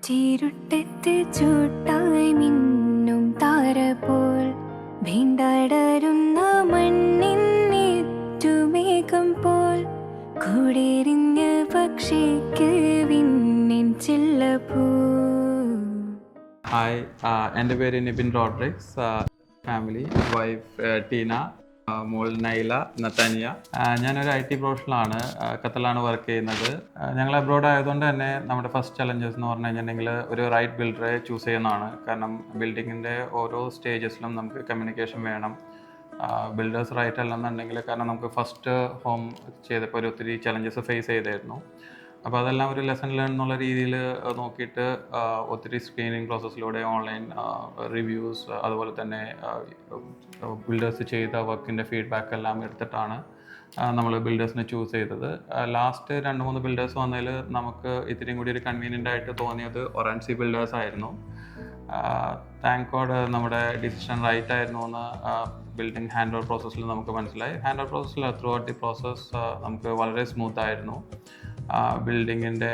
ചീരുട്ടത്ത് ചൂട്ടായി മിന്നും താര പോൽ വീണ്ടടരുന്ന മണ്ണിന്നേറ്റുമേഘം പോൽ കൂടെരിഞ്ഞ പക്ഷിക്ക് വിണ്ണിൻ ചില്ലപ്പൂ. ഹായ്, എൻ്റെ പേര് നിബിൻ റോഡ്രിക്സ്. ഫാമിലി, വൈഫ് ടീന, മോൾ നൈല, നത്താനിയ. ഞാനൊരു IT പ്രൊഫഷണലാണ്. ഖത്തറിലാണ് വർക്ക് ചെയ്യുന്നത്. ഞങ്ങൾ അബ്രോഡ് ആയതുകൊണ്ട് തന്നെ നമ്മുടെ ഫസ്റ്റ് ചലഞ്ചസ് എന്ന് പറഞ്ഞു കഴിഞ്ഞിട്ടുണ്ടെങ്കിൽ ഒരു റൈറ്റ് ബിൽഡറെ ചൂസ് ചെയ്യുന്നതാണ്. കാരണം ബിൽഡിങ്ങിൻ്റെ ഓരോ സ്റ്റേജസിലും നമുക്ക് കമ്മ്യൂണിക്കേഷൻ വേണം. ബിൽഡേഴ്സ് റൈറ്റ് അല്ലെന്നുണ്ടെങ്കിൽ, കാരണം നമുക്ക് ഫസ്റ്റ് ഹോം ചെയ്തപ്പോൾ ഒത്തിരി ചലഞ്ചസ് ഫേസ് ചെയ്തായിരുന്നു. അപ്പോൾ അതെല്ലാം ഒരു ലെസൺ ലേൺ എന്നുള്ള രീതിയിൽ നോക്കിയിട്ട് ഒത്തിരി സ്ക്രീനിങ് പ്രോസസ്സിലൂടെ ഓൺലൈൻ റിവ്യൂസ്, അതുപോലെ തന്നെ ബിൽഡേഴ്സ് ചെയ്ത വർക്കിൻ്റെ ഫീഡ്ബാക്ക് എല്ലാം എടുത്തിട്ടാണ് നമ്മൾ ബിൽഡേഴ്സിനെ ചൂസ് ചെയ്തത്. ലാസ്റ്റ് 2-3 ബിൽഡേഴ്സ് വന്നതിൽ നമുക്ക് ഇത്തിരിയും കൂടി ഒരു കൺവീനിയൻ്റ് ആയിട്ട് തോന്നിയത് ഒറാൻസി ബിൽഡേഴ്സ് ആയിരുന്നു. താങ്ക് ഗോഡ് നമ്മുടെ ഡിസിഷൻ റൈറ്റ് ആയിരുന്നു എന്ന് ബിൽഡിംഗ് ഹാൻഡ് ഓവർ പ്രോസസ്സിൽ നമുക്ക് മനസ്സിലായി. ഹാൻഡ് ഓവർ പ്രോസസ്സിൽ ത്രൂ ഔട്ട് ദി പ്രോസസ്സ് നമുക്ക് വളരെ സ്മൂത്ത് ആയിരുന്നു. ബിൽഡിങ്ങിൻ്റെ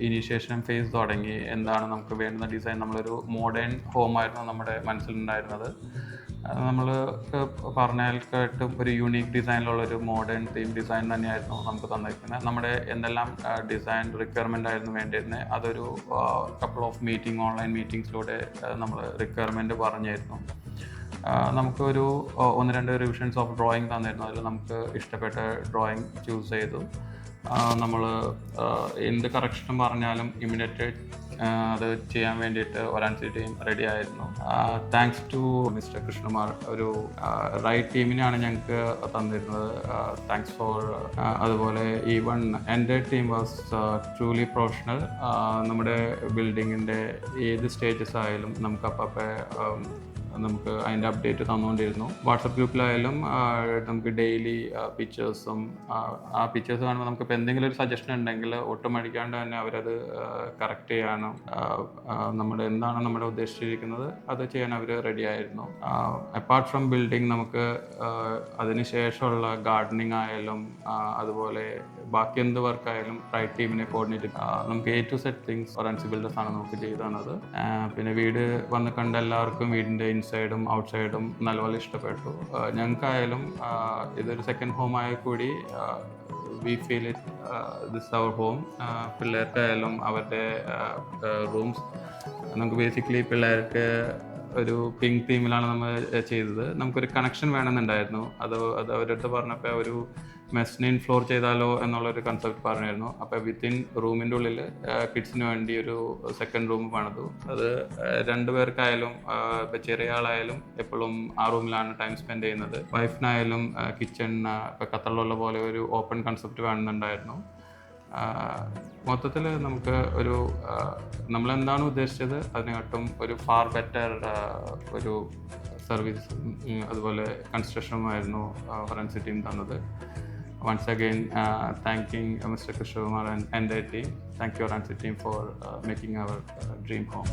ഇനീഷ്യേഷൻ ഫേസ് തുടങ്ങി, എന്താണ് നമുക്ക് വേണ്ടുന്ന ഡിസൈൻ, നമ്മളൊരു മോഡേൺ ഹോമായിരുന്നു നമ്മുടെ മനസ്സിലുണ്ടായിരുന്നത്. നമ്മൾ പറഞ്ഞാൽ കേട്ടും ഒരു യൂണീക്ക് ഡിസൈനിലുള്ളൊരു മോഡേൺ തീം ഡിസൈൻ തന്നെയായിരുന്നു നമുക്ക് തന്നിരിക്കുന്നത്. നമ്മുടെ എന്തെല്ലാം ഡിസൈൻ റിക്വയർമെൻ്റ് ആയിരുന്നു വേണ്ടിയിരുന്നത്, അതൊരു കപ്പിൾ ഓഫ് ഓൺലൈൻ മീറ്റിങ്സിലൂടെ നമ്മൾ റിക്വയർമെൻറ്റ് പറഞ്ഞായിരുന്നു. നമുക്കൊരു 1-2 റിവിഷൻസ് ഓഫ് ഡ്രോയിങ് തന്നിരുന്നു. അതിൽ നമുക്ക് ഇഷ്ടപ്പെട്ട ഡ്രോയിങ് ചൂസ് ചെയ്തു. നമ്മൾ എന്ത് കറക്ഷനും പറഞ്ഞാലും ഇമ്മീഡിയറ്റ് അത് ചെയ്യാൻ വേണ്ടിയിട്ട് ഒരാൻസി ടീം റെഡി ആയിരുന്നു. താങ്ക്സ് ടു മിസ്റ്റർ കൃഷ്ണകുമാർ, ഒരു റൈറ്റ് ടീമിനാണ് ഞങ്ങൾക്ക് തന്നിരുന്നത്. Thanks for. അതുപോലെ ഈവൺ എൻ്റെ ടീം വാസ് ട്രൂലി പ്രൊഫഷണൽ. നമ്മുടെ ബിൽഡിങ്ങിൻ്റെ ഏത് സ്റ്റേജസ് ആയാലും നമുക്ക് അതിൻ്റെ അപ്ഡേറ്റ് തന്നുകൊണ്ടിരുന്നു. വാട്സപ്പ് ഗ്രൂപ്പിലായാലും നമുക്ക് ഡെയിലി പിക്ചേഴ്സും, ആ പിക്ചേഴ്സ് കാണുമ്പോൾ നമുക്കിപ്പോൾ എന്തെങ്കിലും ഒരു സജഷൻ ഉണ്ടെങ്കിൽ ഒട്ടും മടിക്കാണ്ട് തന്നെ അവരത് കറക്റ്റ് ചെയ്യാനും നമ്മുടെ എന്താണ് നമ്മുടെ ഉദ്ദേശിച്ചിരിക്കുന്നത് അത് ചെയ്യാൻ അവർ റെഡി ആയിരുന്നു. അപ്പാർട്ട് ഫ്രം ബിൽഡിംഗ്, നമുക്ക് അതിന് ശേഷമുള്ള ഗാർഡനിങ് ആയാലും അതുപോലെ ബാക്കി എന്ത് വർക്കായാലും റൈറ്റ് ടീമിനെ കോർഡിനേറ്റ് നമുക്ക് A to Z തിങ്സ് ഒറാൻസി ബിൽഡേഴ്സ് ആണ് നമുക്ക് ചെയ്തു തന്നത്. പിന്നെ വീട് വന്ന് കണ്ട എല്ലാവർക്കും വീടിൻ്റെ ഇൻസൈഡും ഔട്ട്സൈഡും നല്ലപോലെ ഇഷ്ടപ്പെട്ടു. ഞങ്ങൾക്കായാലും ഇതൊരു സെക്കൻഡ് ഹോമായ കൂടി we feel it this our home. പിള്ളേർക്കായാലും അവരുടെ റൂംസ്, നമുക്ക് ബേസിക്കലി പിള്ളേർക്ക് ഒരു പിങ്ക് തീമിലാണ് നമ്മൾ ചെയ്തത്. നമുക്കൊരു കണക്ഷൻ വേണമെന്നുണ്ടായിരുന്നു. അത് അവരടുത്ത് പറഞ്ഞപ്പോൾ ഒരു മെസ്നിൻ ഫ്ലോർ ചെയ്താലോ എന്നുള്ളൊരു കൺസെപ്റ്റ് പറഞ്ഞിരുന്നു. അപ്പോൾ വിത്തിൻ റൂമിൻ്റെ ഉള്ളിൽ കിഡ്സിന് വേണ്ടി ഒരു സെക്കൻഡ് റൂം പണിതു. അത് 2 പേർക്കായാലും, ഇപ്പോൾ ചെറിയ ആളായാലും എപ്പോഴും ആ റൂമിലാണ് ടൈം സ്പെൻഡ് ചെയ്യുന്നത്. വൈഫിനായാലും കിച്ചൺ ഇപ്പോൾ ഖത്തറിലുള്ള പോലെ ഒരു ഓപ്പൺ കൺസെപ്റ്റ് വേണമെന്നുണ്ടായിരുന്നു. മൊത്തത്തിൽ നമുക്ക് ഒരു നമ്മളെന്താണ് ഉദ്ദേശിച്ചത് അതിനെക്കാട്ടും ഒരു ഫാർ ബെറ്റർ ഒരു സർവീസ് അതുപോലെ കൺസ്ട്രക്ഷനുമായിരുന്നു ഒറാൻസി ടീം തന്നത്. Once again, thanking Mr. Krishnakumar and their team. Thank you, Oransi team, for making our dream home.